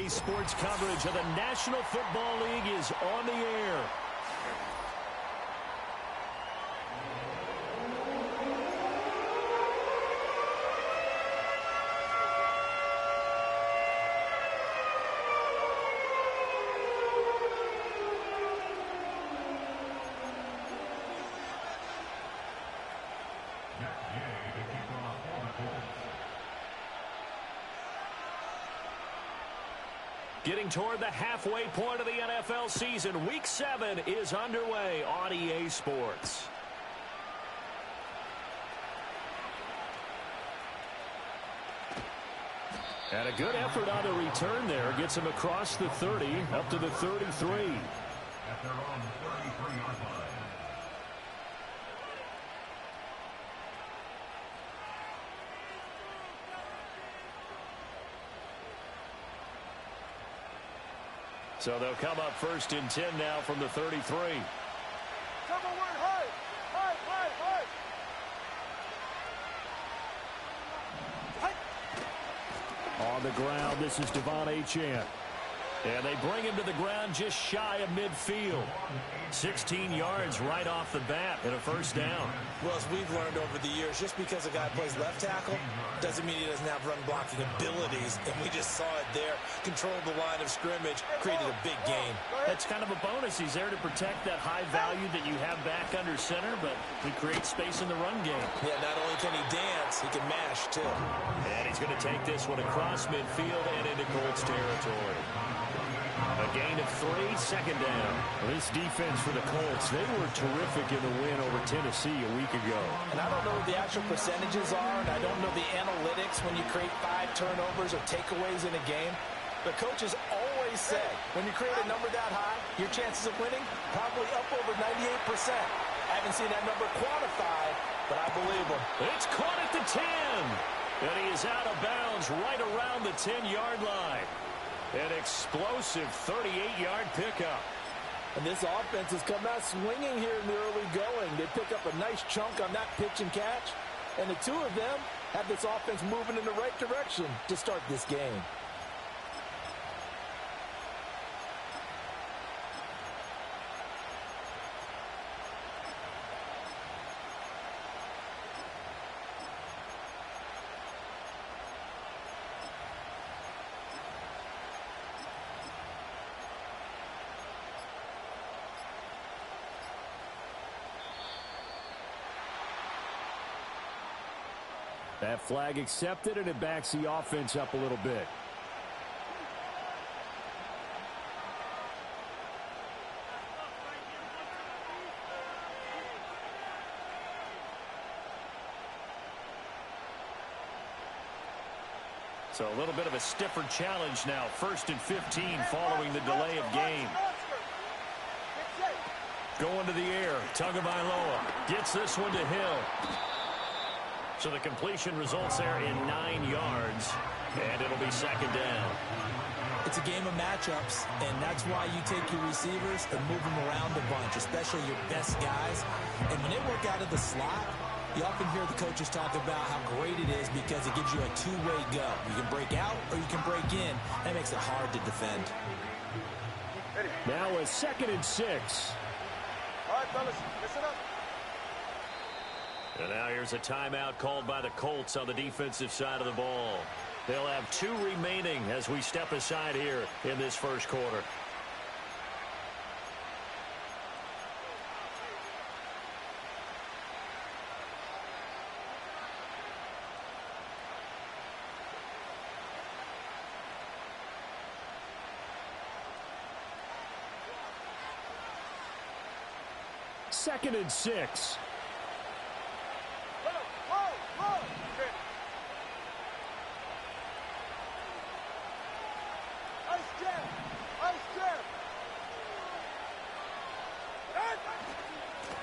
RDA Sports coverage of the National Football League is on the air. Getting toward the halfway point of the NFL season, Week 7 is underway on EA Sports. And a good effort on the return there. Gets him across the 30, up to the 33. At their own 33-yard line. So they'll come up first and 10 now from the 33. On the ground, this is Devon Achane. And they bring him to the ground just shy of midfield. 16 yards right off the bat and a first down. Well, as we've learned over the years, just because a guy plays left tackle doesn't mean he doesn't have run blocking abilities. And we just saw it there. Controlled the line of scrimmage, created a big gain. That's kind of a bonus. He's there to protect that high value that you have back under center, but he creates space in the run game. Yeah, not only can he dance, he can mash, too. And he's going to take this one across midfield and into Colts territory. A gain of 3, second down. This defense for the Colts, they were terrific in the win over Tennessee a week ago. And I don't know what the actual percentages are, and I don't know the analytics when you create 5 turnovers or takeaways in a game. The coaches always say, when you create a number that high, your chances of winning probably up over 98%. I haven't seen that number quantified, but I believe them. It's caught at the 10. And he is out of bounds right around the 10-yard line. An explosive 38-yard pickup. And this offense has come out swinging here in the early going. They pick up a nice chunk on that pitch and catch. And the two of them have this offense moving in the right direction to start this game. That flag accepted, and it backs the offense up a little bit. So a little bit of a stiffer challenge now. 1st and 15 following the delay of game. Going to the air. Tagovailoa gets this one to Hill. So the completion results there in 9 yards, and it'll be second down. It's a game of matchups, and that's why you take your receivers and move them around a bunch, especially your best guys. And when they work out of the slot, you often hear the coaches talk about how great it is because it gives you a two-way go. You can break out or you can break in. That makes it hard to defend. Now a 2nd and 6. All right, fellas, listen up. And now here's a timeout called by the Colts on the defensive side of the ball. They'll have 2 remaining as we step aside here in this first quarter. Second and 6.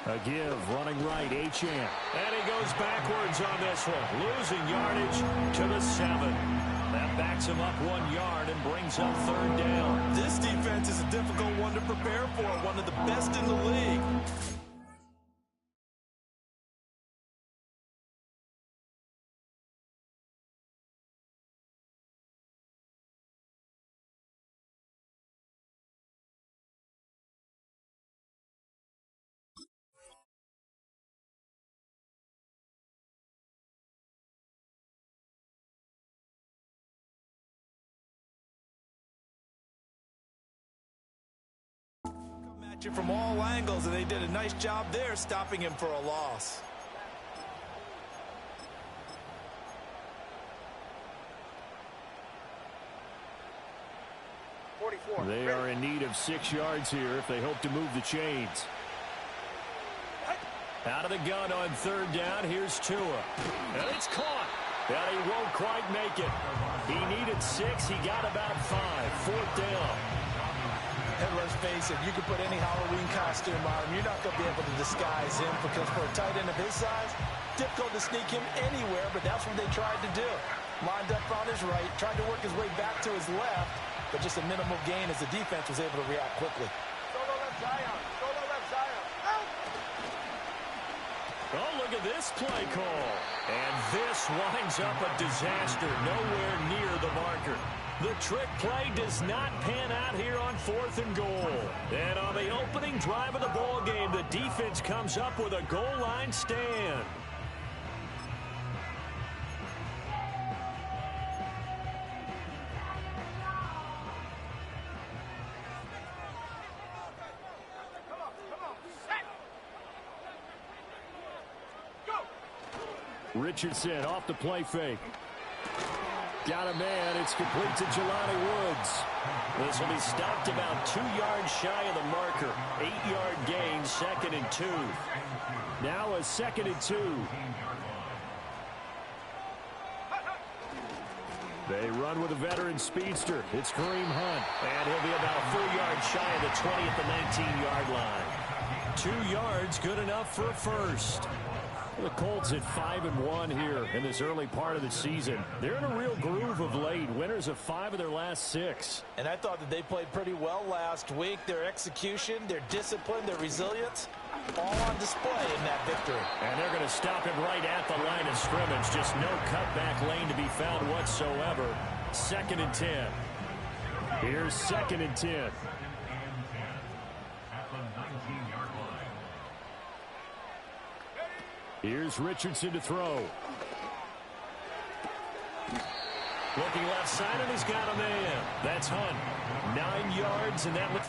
A give, running right, Achane. And he goes backwards on this one, losing yardage to the 7. That backs him up 1 yard and brings up 3rd down. This defense is a difficult one to prepare for, one of the best in the league. From all angles, and they did a nice job there stopping him for a loss. They are in need of 6 yards here if they hope to move the chains. Out of the gun on 3rd down. Here's Tua. And it's caught. And he won't quite make it. He needed 6. He got about 5. 4th down. And let's face it, you can put any Halloween costume on him. You're not going to be able to disguise him because for a tight end of his size, difficult to sneak him anywhere, but that's what they tried to do. Lined up on his right, tried to work his way back to his left, but just a minimal gain as the defense was able to react quickly. Solo left Zion. Solo left Zion. Out. Oh, look at this play call. And this winds up a disaster. Nowhere near the marker. The trick play does not pan out here on 4th and goal. And on the opening drive of the ball game, the defense comes up with a goal line stand. Richardson off the play fake. Got a man. It's complete to Jelani Woods. This will be stopped about 2 yards shy of the marker. 8-yard gain, 2nd and 2. Now a 2nd and 2. They run with a veteran speedster. It's Kareem Hunt. And he'll be about 4 yards shy of the 20 at the 19-yard line. 2 yards, good enough for a first. The Colts at 5-1 here in this early part of the season. They're in a real groove of late. Winners of 5 of their last 6. And I thought that they played pretty well last week. Their execution, their discipline, their resilience, all on display in that victory. And they're going to stop it right at the line of scrimmage. Just no cutback lane to be found whatsoever. 2nd and 10. Here's 2nd and 10. Here's Richardson to throw. Looking left side, and he's got a man. That's Hunt. 9 yards, and that would...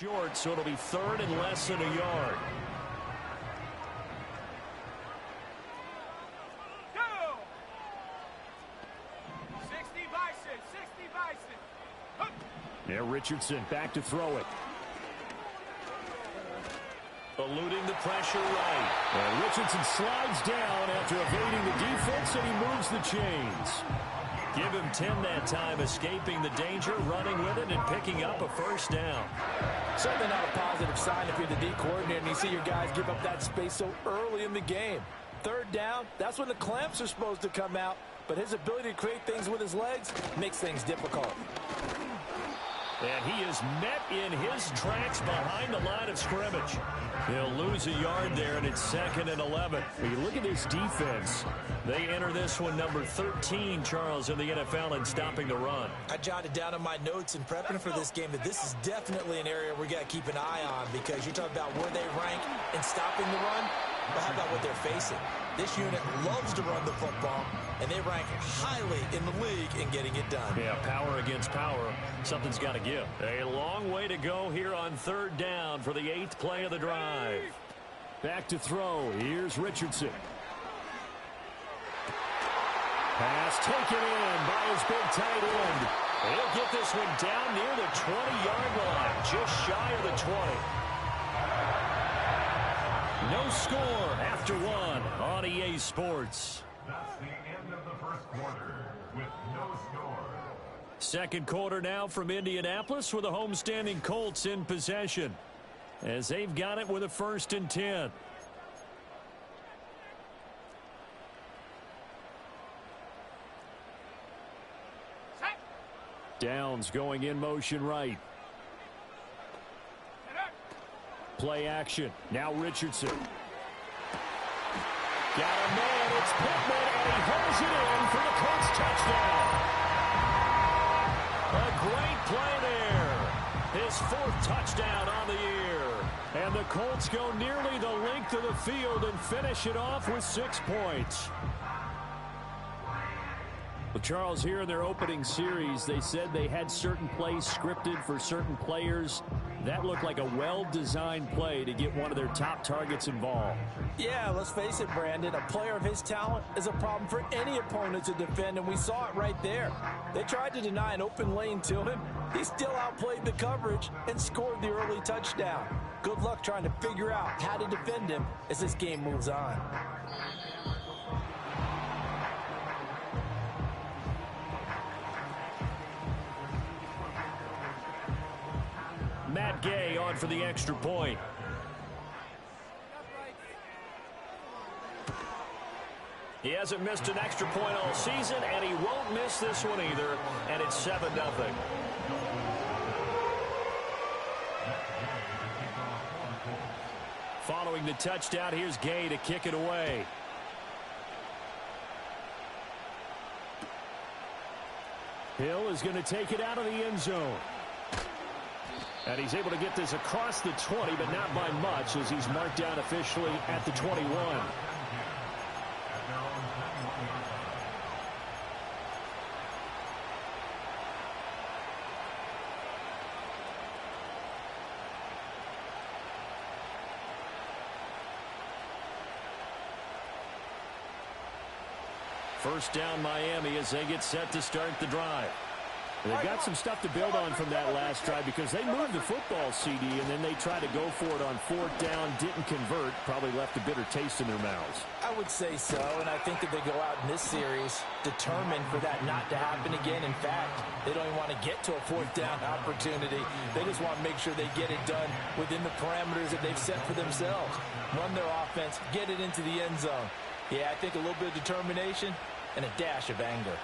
short, so it'll be 3rd and less than a yard. Go! 60 Bison, 60 Bison. Now Richardson back to throw it. Eluding the pressure right. And Richardson slides down after evading the defense, and he moves the chains. Give him 10 that time, escaping the danger, running with it, and picking up a first down. Certainly not a positive sign if you're the D coordinator and you see your guys give up that space so early in the game. 3rd down, that's when the clamps are supposed to come out, but his ability to create things with his legs makes things difficult. And he is met in his tracks behind the line of scrimmage. He'll lose a yard there, and it's 2nd and 11. When you look at this defense, they enter this one number 13, Charles, in the NFL in stopping the run. I jotted down in my notes in prepping for this game that this is definitely an area we got to keep an eye on because you're talking about where they rank in stopping the run. But how about what they're facing? This unit loves to run the football, and they rank highly in the league in getting it done. Yeah, power against power. Something's got to give. A long way to go here on 3rd down for the 8th play of the drive. Back to throw. Here's Richardson. Pass taken in by his big tight end. He'll get this one down near the 20-yard line, just shy of the 20. No score after 1 on EA Sports. That's the end of the first quarter with no score. 2nd quarter now from Indianapolis with the homestanding Colts in possession as they've got it with a 1st and 10. Downs going in motion right. Play action. Now Richardson. Got a man, it's Pittman, and he holds it in for the Colts touchdown. A great play there. His 4th touchdown on the year. And the Colts go nearly the length of the field and finish it off with 6 points. Well, Charles, here in their opening series, they said they had certain plays scripted for certain players. That looked like a well-designed play to get one of their top targets involved. Yeah, let's face it, Brandon. A player of his talent is a problem for any opponent to defend, and we saw it right there. They tried to deny an open lane to him. He still outplayed the coverage and scored the early touchdown. Good luck trying to figure out how to defend him as this game moves on. Matt Gay on for the extra point. He hasn't missed an extra point all season, and he won't miss this one either, and it's 7-0. Following the touchdown, here's Gay to kick it away. Hill is going to take it out of the end zone. And he's able to get this across the 20, but not by much, as he's marked down officially at the 21. First down Miami as they get set to start the drive. They've got some stuff to build on from that last drive because they moved the football, CD, and then they tried to go for it on 4th down, didn't convert, probably left a bitter taste in their mouths. I would say so, and I think that they go out in this series determined for that not to happen again. In fact, they don't even want to get to a 4th down opportunity. They just want to make sure they get it done within the parameters that they've set for themselves. Run their offense, get it into the end zone. Yeah, I think a little bit of determination and a dash of anger.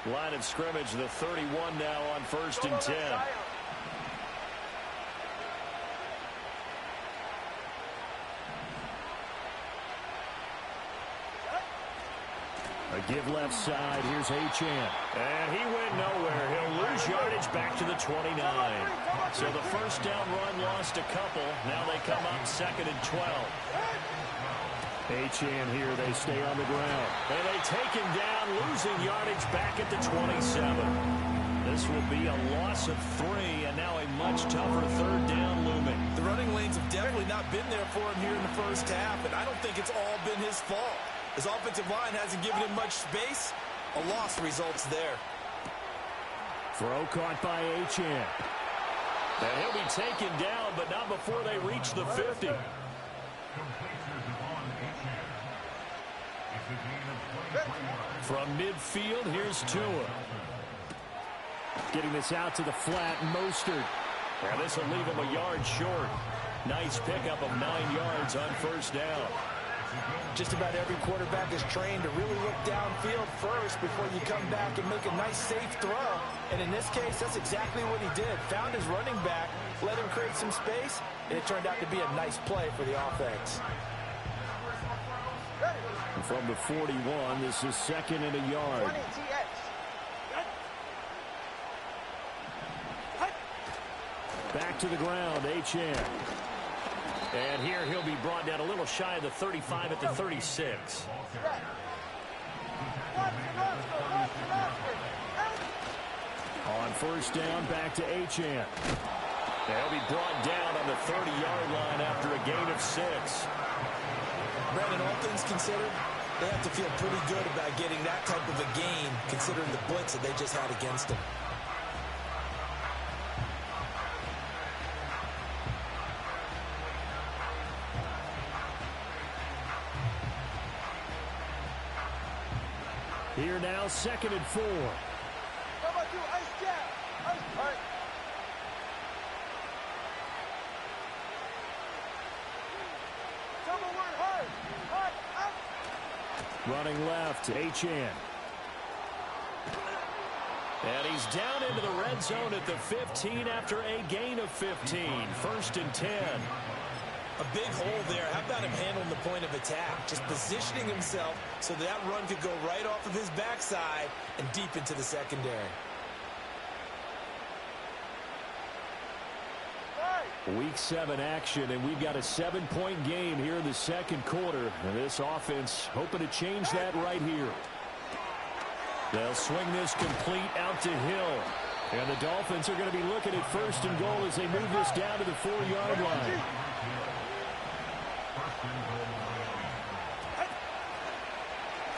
Line of scrimmage, the 31 now on 1st and 10. A give left side. Here's Achane. And he went nowhere. He'll lose yardage back to the 29. So the first down run lost a couple. Now they come up 2nd and 12. Achane here, they stay on the ground. And they take him down, losing yardage back at the 27. This will be a loss of 3, and now a much tougher 3rd down looming. The running lanes have definitely not been there for him here in the first half, and I don't think it's all been his fault. His offensive line hasn't given him much space. A loss results there. Throw caught by Achane. And he'll be taken down, but not before they reach the 50. From midfield, here's Tua. Getting this out to the flat, Mostert. And this will leave him a yard short. Nice pickup of 9 yards on 1st down. Just about every quarterback is trained to really look downfield first before you come back and make a nice, safe throw. And in this case, that's exactly what he did. Found his running back, let him create some space, and it turned out to be a nice play for the offense. From the 41, this is 2nd and a yard. Back to the ground, Achane. And here he'll be brought down a little shy of the 35 at the 36. On 1st down, back to Achane. They'll be brought down on the 30-yard line after a gain of 6. Brandon, all things considered, they have to feel pretty good about getting that type of a gain, considering the blitz that they just had against them. Here now, 2nd and 4. Running left, Achane. And he's down into the red zone at the 15 after a gain of 15. 1st and 10. A big hole there. How about him handling the point of attack? Just positioning himself so that run could go right off of his backside and deep into the secondary. Week 7 action, and we've got a 7-point game here in the second quarter. And this offense hoping to change that right here. They'll swing this complete out to Hill. And the Dolphins are going to be looking at 1st and goal as they move this down to the 4-yard line.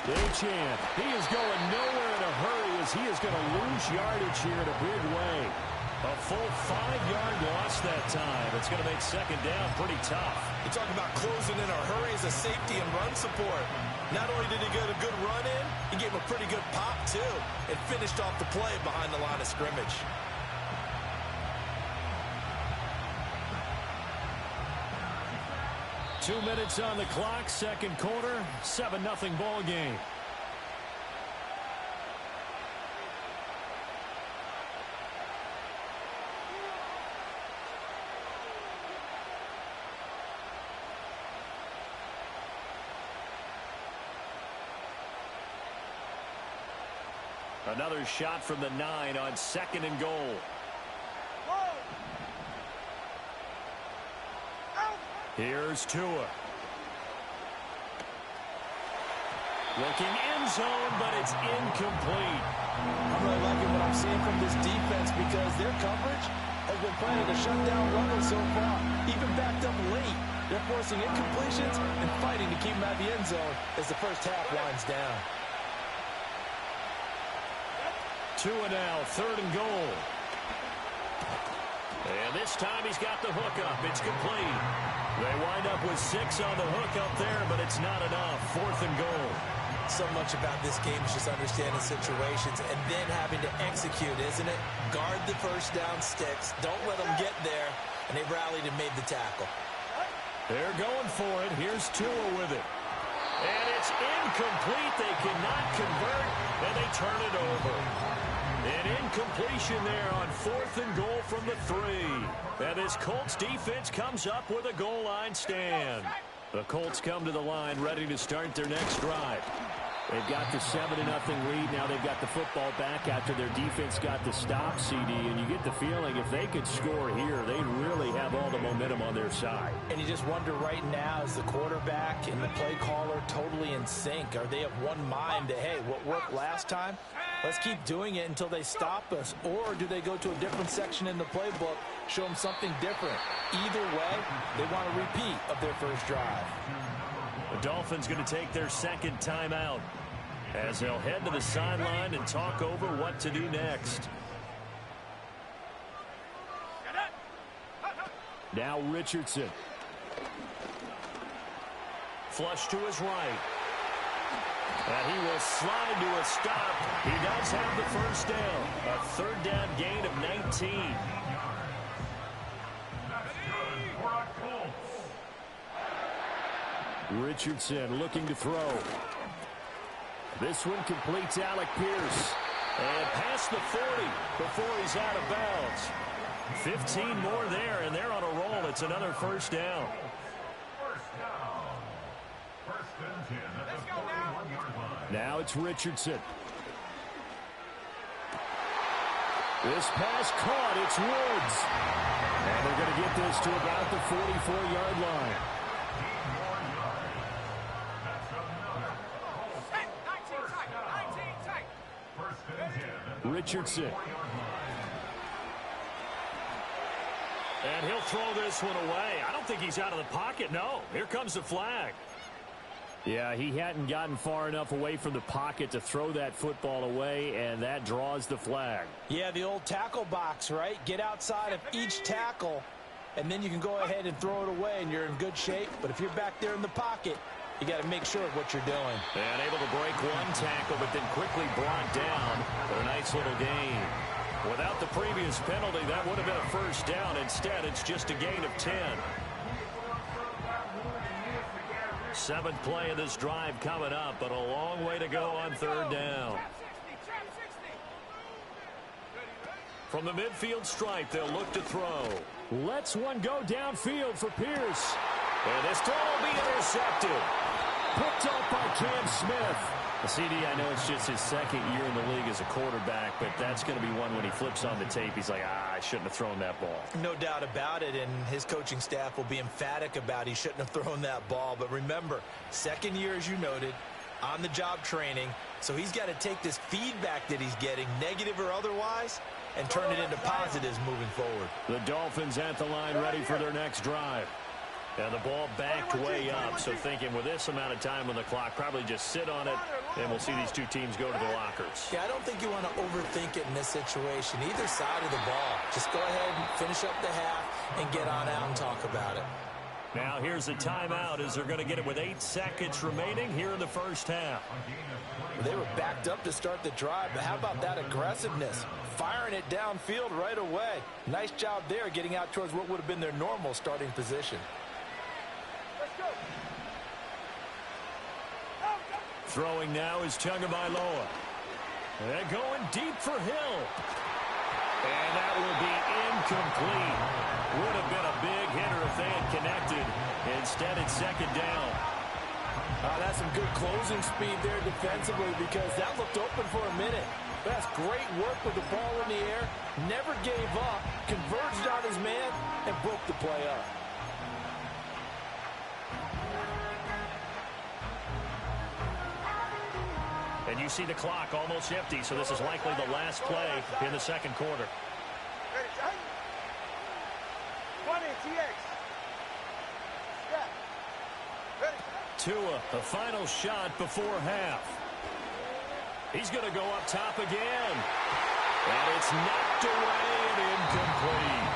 Achane, he is going nowhere in a hurry as he is going to lose yardage here in a big way. A full 5-yard loss that time. It's going to make 2nd down pretty tough. You talk about closing in a hurry as a safety and run support. Not only did he get a good run in, he gave a pretty good pop too and finished off the play behind the line of scrimmage. Two minutes on the clock, second quarter, 7-0 ball game. Another shot from the 9 on 2nd and goal. Here's Tua. Looking end zone, but it's incomplete. I'm really liking what I'm seeing from this defense because their coverage has been playing a shutdown level so far. Even backed up late, they're forcing incompletions and fighting to keep them out of the end zone as the first half winds down. Tua now, 3rd and goal. And this time he's got the hookup. It's complete. They wind up with 6 on the hookup there, but it's not enough. 4th and goal. So much about this game is just understanding situations and then having to execute, isn't it? Guard the first down sticks. Don't let them get there. And they rallied and made the tackle. They're going for it. Here's Tua with it. And it's incomplete. They cannot convert, and they turn it over. An incompletion there on 4th and goal from the 3. And this Colts defense comes up with a goal line stand. The Colts come to the line ready to start their next drive. They've got the 7-0 lead. Now they've got the football back after their defense got the stop, CD. And you get the feeling if they could score here, they really have all the momentum on their side. And you just wonder right now, is the quarterback and the play caller totally in sync? Are they of one mind that, hey, what worked last time? Let's keep doing it until they stop us. Or do they go to a different section in the playbook, show them something different? Either way, they want a repeat of their first drive. The Dolphins going to take their 2nd timeout as they'll head to the sideline and talk over what to do next. Now Richardson. Flush to his right. And he will slide to a stop. He does have the first down. A 3rd down gain of 19. Richardson looking to throw. This one completes Alec Pierce. And past the 40 before he's out of bounds. 15 more there, and they're on a roll. It's another first down. Now it's Richardson. This pass caught. It's Woods. And they're going to get this to about the 44-yard line. Richardson. And he'll throw this one away. I don't think he's out of the pocket. No, here comes the flag. Yeah, he hadn't gotten far enough away from the pocket to throw that football away, and that draws the flag. Yeah, the old tackle box, right? Get outside of each tackle, and then you can go ahead and throw it away, and you're in good shape. But if you're back there in the pocket, you got to make sure of what you're doing. And able to break one tackle, but then quickly brought down for a nice little gain. Without the previous penalty, that would have been a first down. Instead, it's just a gain of 10. 7th play of this drive coming up, but a long way to go on 3rd down. From the midfield stripe, they'll look to throw. Lets one go downfield for Pierce. And this throw will be intercepted. Picked up by Cam Smith. CD, I know it's just his second year in the league as a quarterback, but that's going to be one when he flips on the tape. He's like, I shouldn't have thrown that ball. No doubt about it, and his coaching staff will be emphatic about he shouldn't have thrown that ball. But remember, second year, as you noted, on-the-job training, so he's got to take this feedback that he's getting, negative or otherwise, and turn it into positives moving forward. The Dolphins at the line ready for their next drive. And the ball backed way up, so thinking with this amount of time on the clock, probably just sit on it, and we'll see these two teams go to the lockers. Yeah, I don't think you want to overthink it in this situation, either side of the ball. Just go ahead and finish up the half and get on out and talk about it. Now here's a timeout as they're going to get it with 8 seconds remaining here in the first half. They were backed up to start the drive, but how about that aggressiveness? Firing it downfield right away. Nice job there getting out towards what would have been their normal starting position. Throwing now is Tagovailoa. And going deep for Hill. And that will be incomplete. Would have been a big hitter if they had connected. Instead, it's second down. That's some good closing speed there defensively because that looked open for a minute. That's great work with the ball in the air. Never gave up, converged on his man, and broke the play up. And you see the clock almost empty, so this is likely the last play in the second quarter. 20, TX. Tua, the final shot before half. He's going to go up top again. And it's knocked away and incomplete.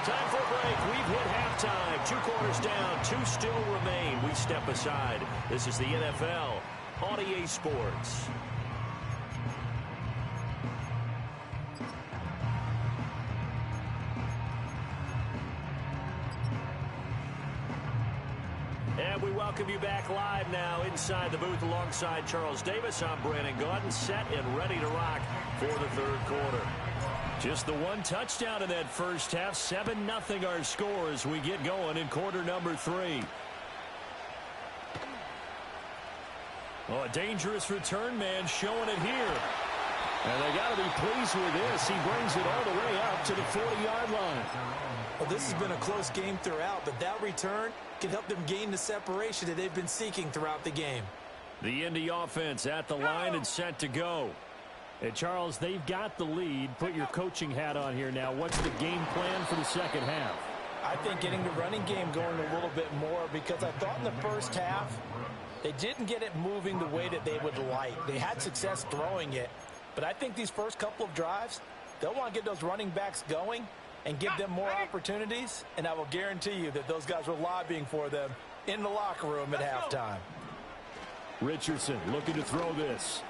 Time for a break. We've hit halftime. 2 quarters down, 2 still remain. We step aside. This is the NFL on EA Sports. And we welcome you back live now inside the booth alongside Charles Davis. I'm Brandon Gaudin, set and ready to rock for the third quarter. Just the one touchdown in that first half. 7-0 our score as we get going in quarter number 3. Oh, a dangerous return man showing it here. And they got to be pleased with this. He brings it all the way up to the 40-yard line. Well, this has been a close game throughout, but that return can help them gain the separation that they've been seeking throughout the game. The Indy offense at the line and set to go. And Charles, they've got the lead. Put your coaching hat on here now. What's the game plan for the second half? I think getting the running game going a little bit more because I thought in the first half they didn't get it moving the way that they would like. They had success throwing it, but I think these first couple of drives, they'll want to get those running backs going and give them more opportunities, and I will guarantee you that those guys were lobbying for them in the locker room at halftime. Richardson looking to throw this.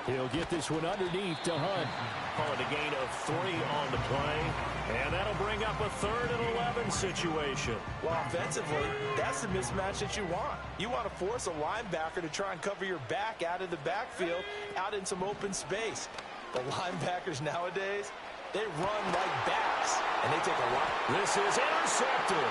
He'll get this one underneath to Hunt. Call it a gain of 3 on the play, and that'll bring up a 3rd and 11 situation. Well, offensively, that's the mismatch that you want. You want to force a linebacker to try and cover your back out of the backfield, out in some open space. The linebackers nowadays, they run like backs, and they take a lot. This is intercepted.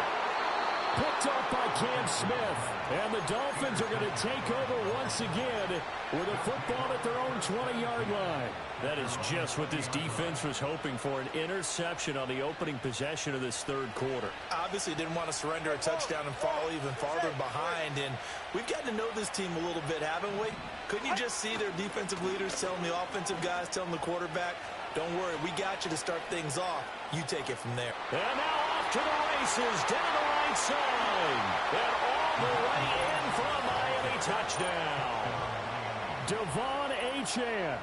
Picked up by Cam Smith. And the Dolphins are going to take over once again with a football at their own 20-yard line. That is just what this defense was hoping for, an interception on the opening possession of this third quarter. Obviously didn't want to surrender a touchdown and fall even farther behind. And we've got to know this team a little bit, haven't we? Couldn't you just see their defensive leaders telling the offensive guys, telling the quarterback, don't worry, we got you to start things off. You take it from there. And now off to the races, down the right side. And all the way in for a Miami touchdown. Devon Achane,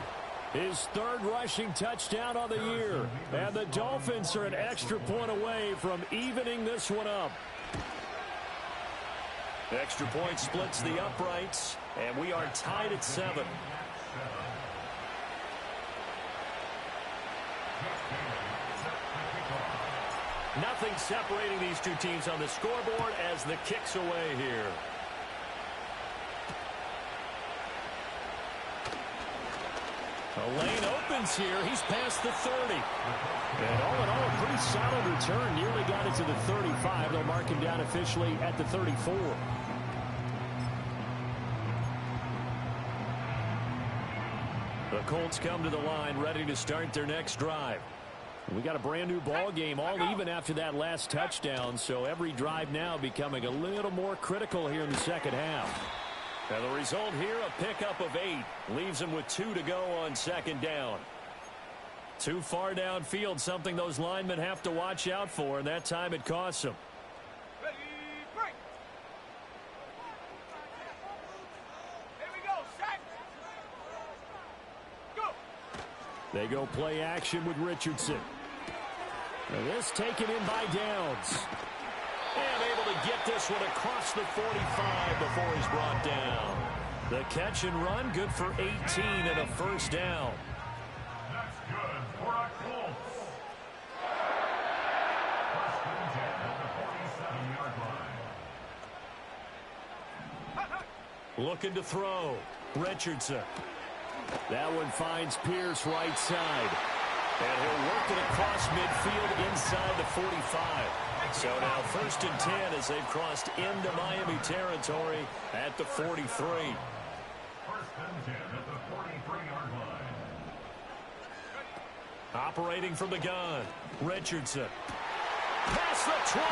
his 3rd rushing touchdown on the year. And the Dolphins are an extra point away from evening this one up. Extra point splits the uprights, and we are tied at 7. Nothing separating these two teams on the scoreboard as the kick's away here. The lane opens here. He's past the 30. And all in all, a pretty solid return. Nearly got it to the 35. They'll mark him down officially at the 34. The Colts come to the line, ready to start their next drive. We got a brand new ball game, all even after that last touchdown, so every drive now becoming a little more critical here in the second half. And the result here, a pickup of 8. Leaves him with 2 to go on second down. Too far downfield, something those linemen have to watch out for, and that time it costs them. Ready, break. Here we go, set. Go. They go play action with Richardson. Now this taken in by Downs. And able to get this one across the 45 before he's brought down. The catch and run, good for 18 and a first down. That's good for a Colts. First and 10 at the 47-yard line. Looking to throw. Richardson. That one finds Pierce right side. And he'll work it across midfield inside the 45. So now first and 10 as they've crossed into Miami territory at the 43. First and 10 at the 43-yard line. Operating from the gun. Richardson. Past the 20.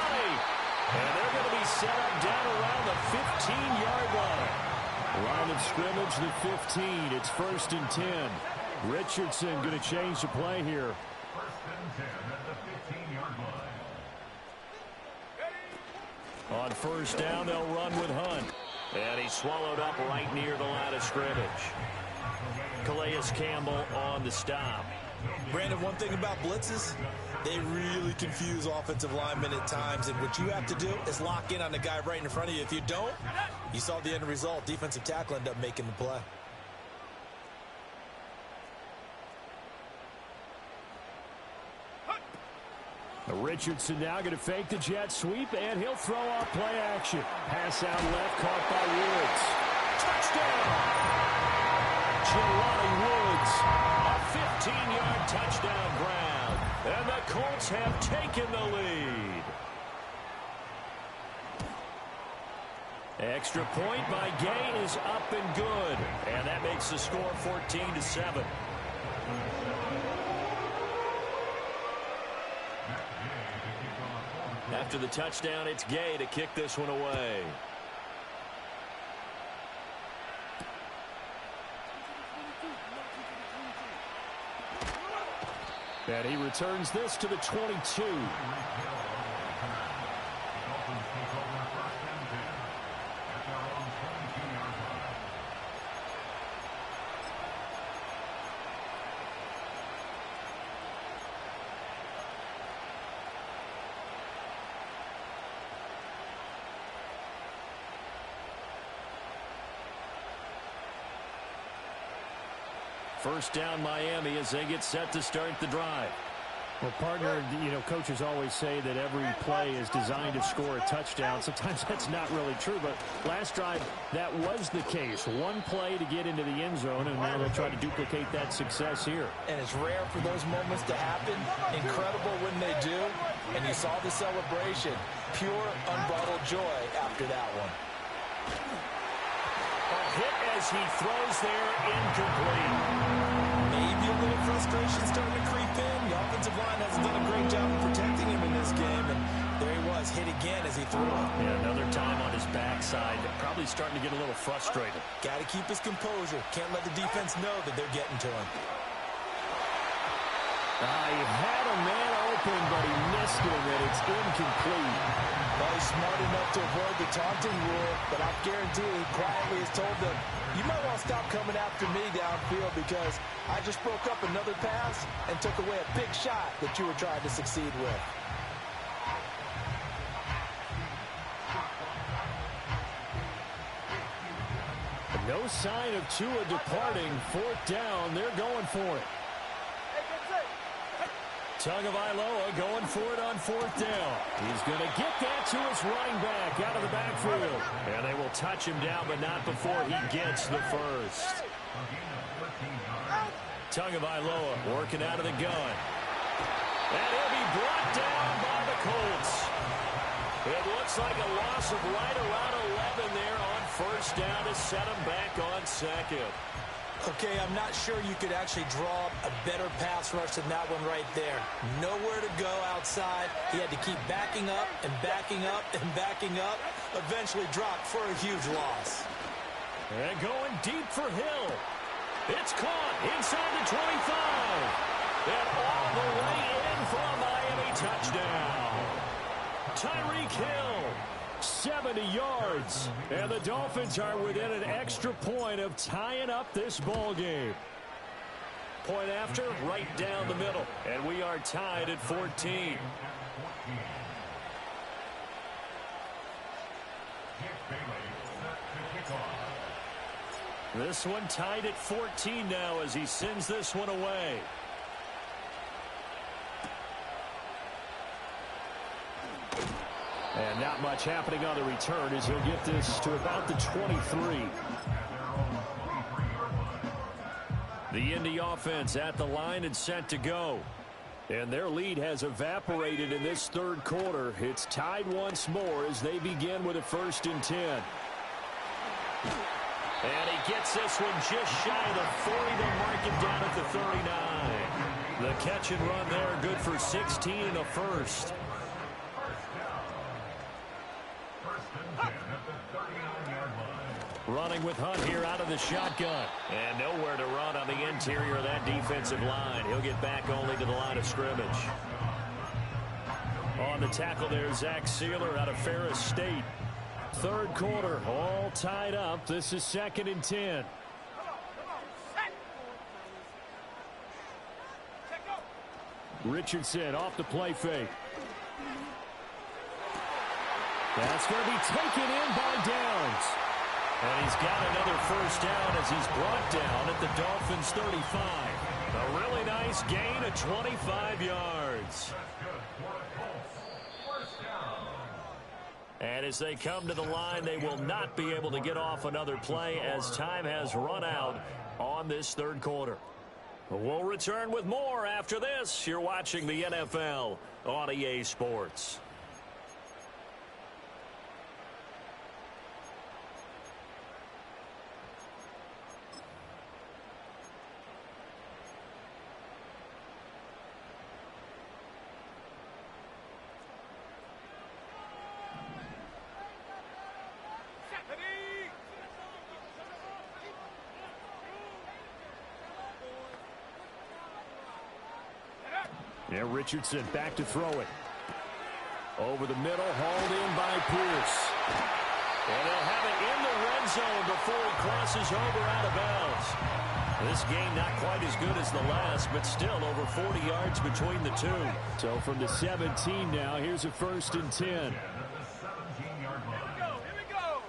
And they're going to be set up down around the 15-yard line. Line of scrimmage, the 15. It's first and 10. Richardson going to change the play here. First and 10 at the 15-yard line. On first down, they'll run with Hunt. And he's swallowed up right near the line of scrimmage. Calais Campbell on the stop. Brandon, one thing about blitzes, they really confuse offensive linemen at times, and what you have to do is lock in on the guy right in front of you. If you don't, you saw the end result. Defensive tackle ended up making the play. Richardson now going to fake the jet sweep, and he'll throw off play action. Pass out left, caught by Woods. Touchdown! Jelani Woods, a 15-yard touchdown grab, and the Colts have taken the lead. Extra point by Gay is up and good, and that makes the score 14-7. After the touchdown, it's Gay to kick this one away. And he returns this to the 22. First down Miami as they get set to start the drive. Well, partner, coaches always say that every play is designed to score a touchdown. Sometimes that's not really true, but last drive, that was the case. One play to get into the end zone, and now they'll try to duplicate that success here. And it's rare for those moments to happen. Incredible when they do. And you saw the celebration. Pure, unbridled joy after that one. A hit as he throws there, incomplete. Maybe a little frustration starting to creep in. The offensive line hasn't done a great job of protecting him in this game, and there he was, hit again as he threw it. Yeah, another time on his backside. Probably starting to get a little frustrated. Got to keep his composure. Can't let the defense know that they're getting to him. He had a man open, but he missed him, and it's incomplete. Well, he's smart enough to avoid the taunting rule, but I guarantee he quietly has told them, you might want to stop coming after me downfield because I just broke up another pass and took away a big shot that you were trying to succeed with. No sign of Tua departing. Fourth down, they're going for it. Tagovailoa going for it on fourth down. He's going to get that to his running back out of the backfield. And they will touch him down, but not before he gets the first. Tagovailoa working out of the gun. And he'll be brought down by the Colts. It looks like a loss of right around 11 there on first down to set him back on second. Okay, I'm not sure you could actually draw a better pass rush than that one right there. Nowhere to go outside. He had to keep backing up and backing up and backing up. Eventually dropped for a huge loss. And going deep for Hill. It's caught inside the 25. And all the way in for a Miami touchdown. Tyreek Hill, 70 yards. And the Dolphins are within an extra point of tying up this ball game. Point after, right down the middle. And we are tied at 14. This one tied at 14 now as he sends this one away. And not much happening on the return as he'll get this to about the 23. The Indy offense at the line and set to go. And their lead has evaporated in this third quarter. It's tied once more as they begin with a 1st and 10. And he gets this one just shy of the 40. They'll mark him down at the 39. The catch and run there, good for 16 and a first. Running with Hunt here out of the shotgun. And nowhere to run on the interior of that defensive line. He'll get back only to the line of scrimmage. On the tackle there, Zach Sealer out of Ferris State. Third quarter, all tied up. This is 2nd and 10. Richardson off the play fake. That's going to be taken in by Downs. And he's got another first down as he's brought down at the Dolphins' 35. A really nice gain of 25 yards. And as they come to the line, they will not be able to get off another play as time has run out on this third quarter. We'll return with more after this. You're watching the NFL on EA Sports. And Richardson back to throw it. Over the middle, hauled in by Pierce. And they'll have it in the red zone before he crosses over out of bounds. This game not quite as good as the last, but still over 40 yards between the two. So from the 17 now, here's a 1st and 10. Here we go.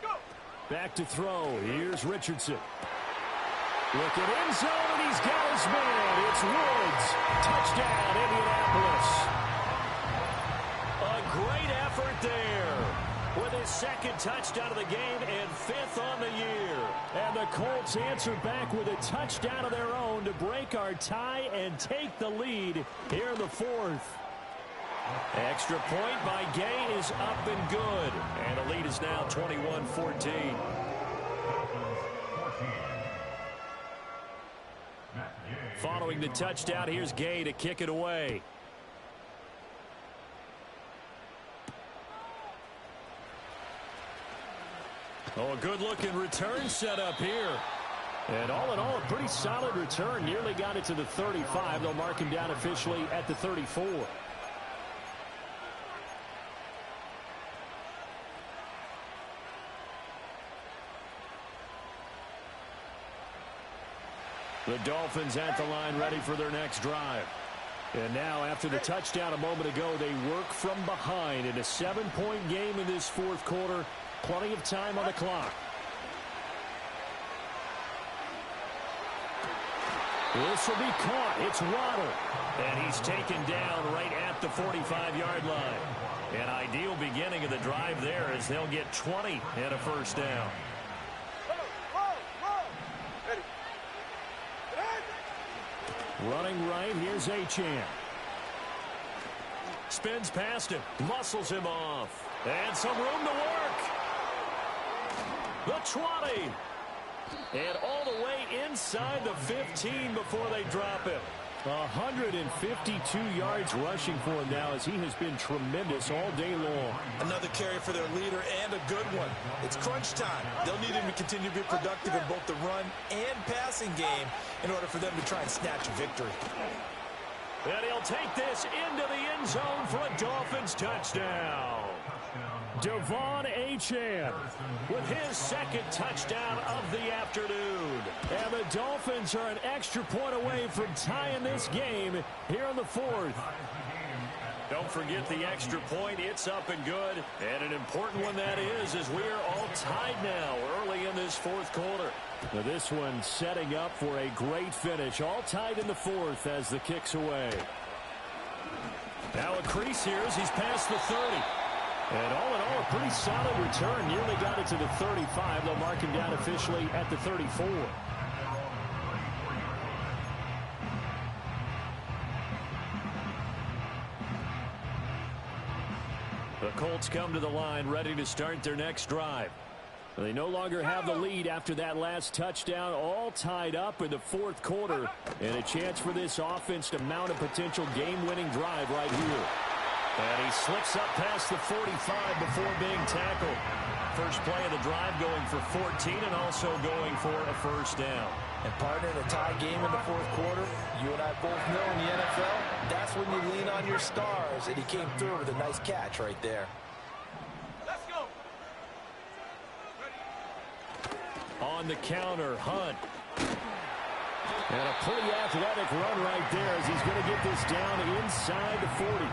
Go. Back to throw. Here's Richardson. Look at end zone, and he's got his man. It's Woods. Touchdown, Indianapolis. A great effort there with his 2nd touchdown of the game and 5th on the year. And the Colts answer back with a touchdown of their own to break our tie and take the lead here in the 4th. Extra point by Gay is up and good. And the lead is now 21-14. Following the touchdown, here's Gay to kick it away. Oh, a good-looking return set up here. And all in all, a pretty solid return. Nearly got it to the 35. They'll mark him down officially at the 34. The Dolphins at the line ready for their next drive. And now after the touchdown a moment ago, they work from behind in a 7-point game in this 4th quarter. Plenty of time on the clock. This will be caught. It's Waddle. And he's taken down right at the 45-yard line. An ideal beginning of the drive there as they'll get 20 and a first down. Running right, here's Achane. Spins past him, muscles him off. And some room to work. The 20. And all the way inside the 15 before they drop him. 152 yards rushing for him now as he has been tremendous all day long. Another carry for their leader and a good one. It's crunch time. They'll need him to continue to be productive in both the run and passing game in order for them to try and snatch a victory. And he'll take this into the end zone for a Dolphins touchdown. Devon Achane with his second touchdown of the afternoon. And the Dolphins are an extra point away from tying this game here in the fourth. Don't forget the extra point. It's up and good. And an important one that is, as we're all tied now early in this fourth quarter. Now this one setting up for a great finish. All tied in the fourth as the kick's away. Now a crease here as he's past the 30. And all in all, a pretty solid return. Nearly got it to the 35. They'll mark him down officially at the 34. The Colts come to the line, ready to start their next drive. They no longer have the lead after that last touchdown, all tied up in the fourth quarter. And a chance for this offense to mount a potential game-winning drive right here. And he slips up past the 45 before being tackled. First play of the drive going for 14 and also going for a first down. And partner, in a tie game in the fourth quarter, you and I both know in the NFL, that's when you lean on your stars. And he came through with a nice catch right there. Let's go. On the counter, Hunt. And a pretty athletic run right there as he's going to get this down inside the 40.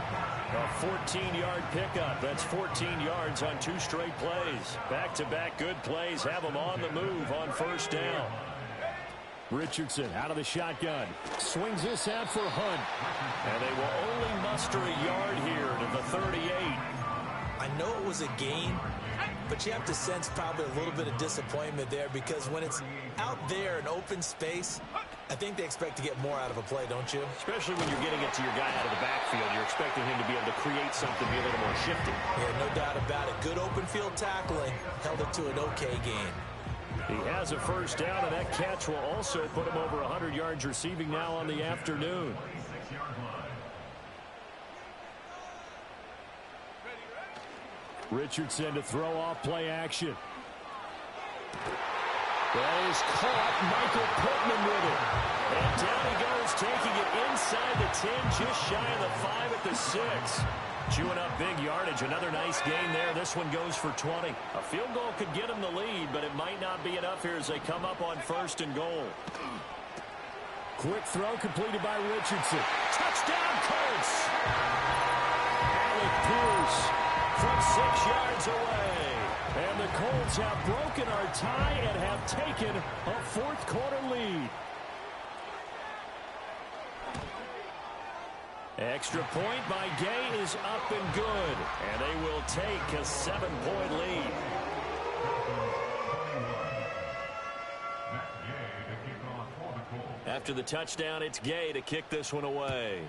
A 14-yard pickup. That's 14 yards on 2 straight plays. Back-to-back good plays have him on the move on first down. Richardson out of the shotgun. Swings this out for Hunt. And they will only muster a yard here to the 38. I know it was a gain, but you have to sense probably a little bit of disappointment there because when it's out there in open space, I think they expect to get more out of a play, don't you? Especially when you're getting it to your guy out of the backfield. You're expecting him to be able to create something, be a little more shifty. Yeah, no doubt about it. Good open field tackling. Held it to an okay gain. He has a first down, and that catch will also put him over 100 yards receiving now on the afternoon. Richardson to throw off play action. That is caught. Michael Pittman with it. And down he goes, taking it inside the 10, just shy of the 5 at the 6. Chewing up big yardage. Another nice gain there. This one goes for 20. A field goal could get him the lead, but it might not be enough here as they come up on first and goal. Quick throw completed by Richardson. Touchdown, Colts! Alec Pierce from 6 yards away. And the Colts have broken our tie and have taken a fourth quarter lead. Extra point by Gay is up and good. And they will take a 7-point lead. After the touchdown, it's Gay to kick this one away.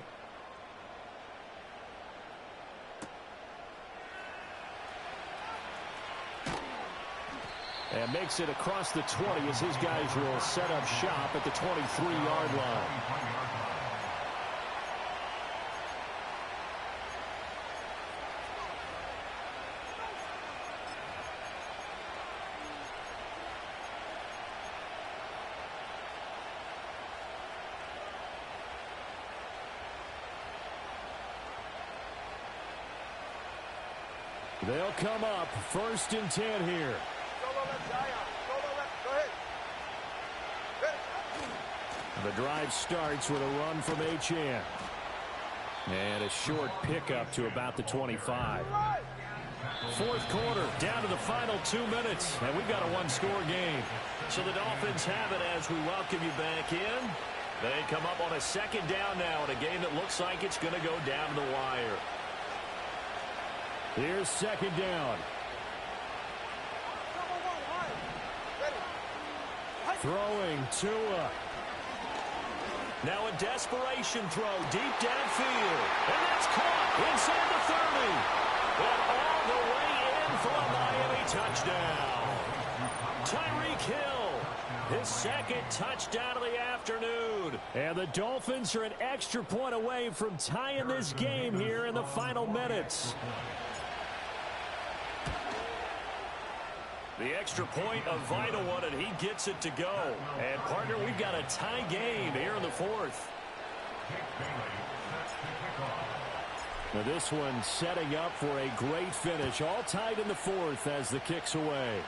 And makes it across the 20 as his guys will set up shop at the 23-yard line. They'll come up first and 10 here. The drive starts with a run from Achane. And a short pickup to about the 25. Fourth quarter, down to the final 2 minutes. And we've got a one-score game. So the Dolphins have it as we welcome you back in. They come up on a second down now in a game that looks like it's going to go down to the wire. Here's second down. Throwing Tua. Now a desperation throw deep downfield. And that's caught inside the 30. And all the way in for a Miami touchdown. Tyreek Hill, his second touchdown of the afternoon. And the Dolphins are an extra point away from tying this game here in the final minutes. The extra point, a vital one, and he gets it to go. And, partner, we've got a tie game here in the fourth. Now this one setting up for a great finish. All tied in the fourth as the kick's away.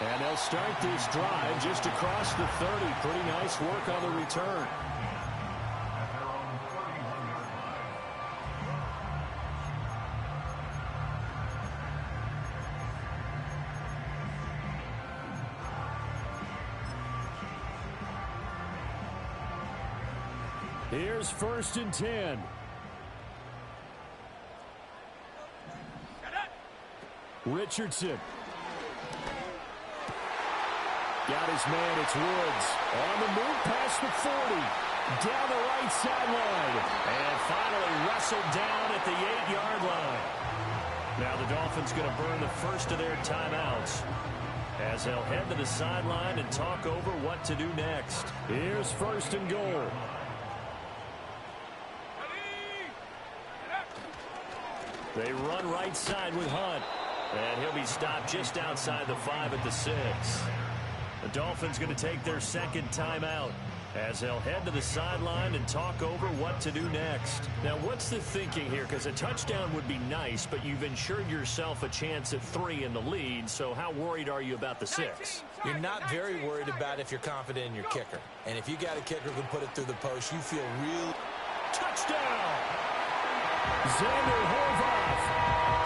And they'll start this drive just across the 30. Pretty nice work on the return. Here's 1st and 10. Richardson. Got his man, it's Woods. On the move past the 40. Down the right sideline. And finally wrestled down at the 8-yard line. Now the Dolphins going to burn the first of their timeouts, as they'll head to the sideline and talk over what to do next. Here's 1st and goal. They run right side with Hunt. And he'll be stopped just outside the 5 at the 6. The Dolphins going to take their second timeout, as they'll head to the sideline and talk over what to do next. Now, what's the thinking here? Because a touchdown would be nice, but you've ensured yourself a chance at 3 in the lead, so how worried are you about the 6? You're not very worried about if you're confident in your kicker. And if you got a kicker who can put it through the post, you feel real. Touchdown! Xander Horvath,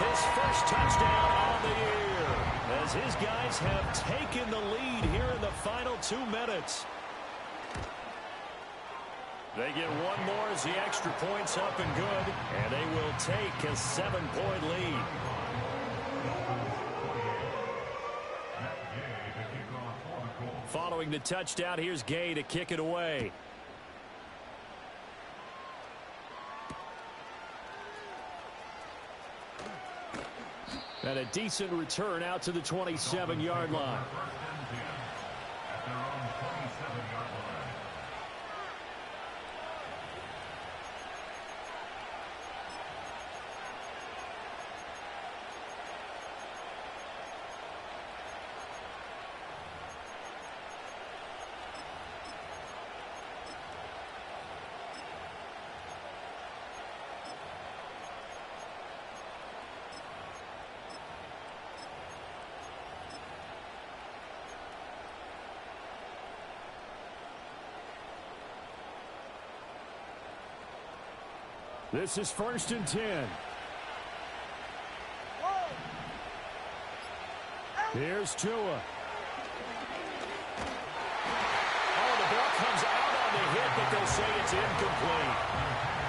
his first touchdown on the year, as his guys have taken the lead here in the final 2 minutes. They get one more as the extra point's up and good, and they will take a 7-point lead. Following the touchdown, here's Gay to kick it away. And a decent return out to the 27-yard line. This is 1st and 10. Here's Tua. Oh, the ball comes out on the hit, but they'll say it's incomplete.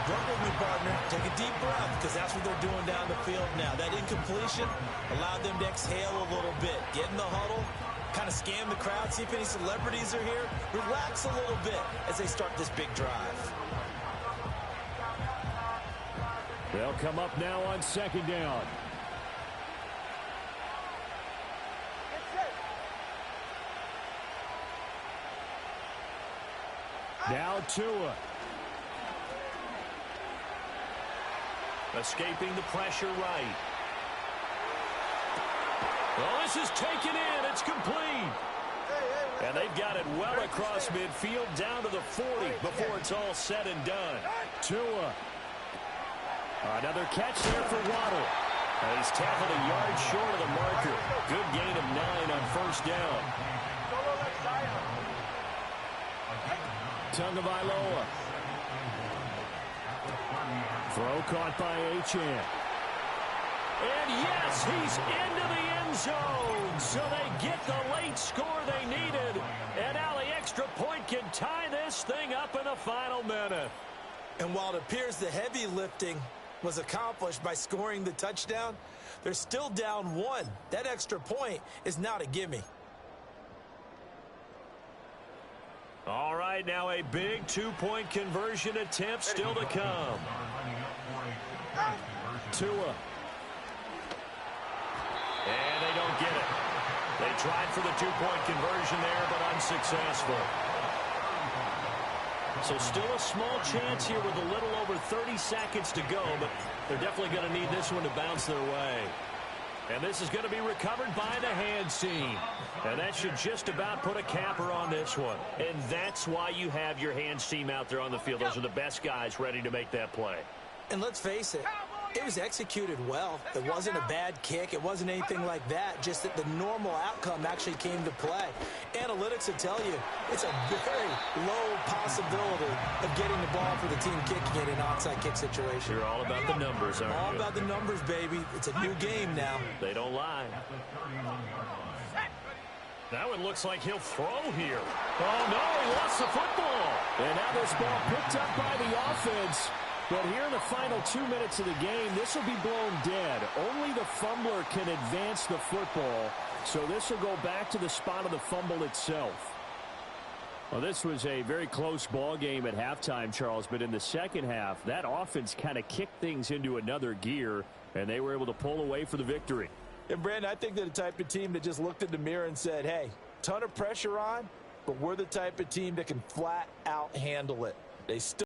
Run with me, partner. Take a deep breath, because that's what they're doing down the field now. That incompletion allowed them to exhale a little bit. Get in the huddle, kind of scan the crowd, see if any celebrities are here. Relax a little bit as they start this big drive. They'll come up now on 2nd down. Now Tua. Escaping the pressure right. Well, this is taken in. It's complete. And they've got it well across midfield down to the 40 before it's all said and done. Tua. Another catch there for Waddle. He's tackled a yard short of the marker. Good gain of 9 on 1st down. Tagovailoa. Throw caught by Achane. And yes, he's into the end zone. So they get the late score they needed. And now the extra point can tie this thing up in the final minute. And while it appears the heavy lifting was accomplished by scoring the touchdown, they're still down 1. That extra point is not a gimme. All right, now a big two-point conversion attempt still to come. Tua. And they don't get it. They tried for the two-point conversion there, but unsuccessful. So still a small chance here with a little over 30 seconds to go, but they're definitely going to need this one to bounce their way. And this is going to be recovered by the hands team. And that should just about put a capper on this one. And that's why you have your hands team out there on the field. Those are the best guys ready to make that play. And let's face it, it was executed well. It wasn't a bad kick. It wasn't anything like that. Just that the normal outcome actually came to play. Analytics will tell you it's a very low possibility of getting the ball for the team kicking it in an onside kick situation. You're all about the numbers, aren't you? All about the numbers, baby. It's a new game now. They don't lie. That one looks like he'll throw here. Oh, no, he lost the football. And now this ball picked up by the offense. But here in the final 2 minutes of the game, this will be blown dead. Only the fumbler can advance the football, so this will go back to the spot of the fumble itself. Well, this was a very close ball game at halftime, Charles, but in the second half, that offense kind of kicked things into another gear, and they were able to pull away for the victory. And, Brandon, I think they're the type of team that just looked in the mirror and said, hey, ton of pressure on, but we're the type of team that can flat out handle it. They still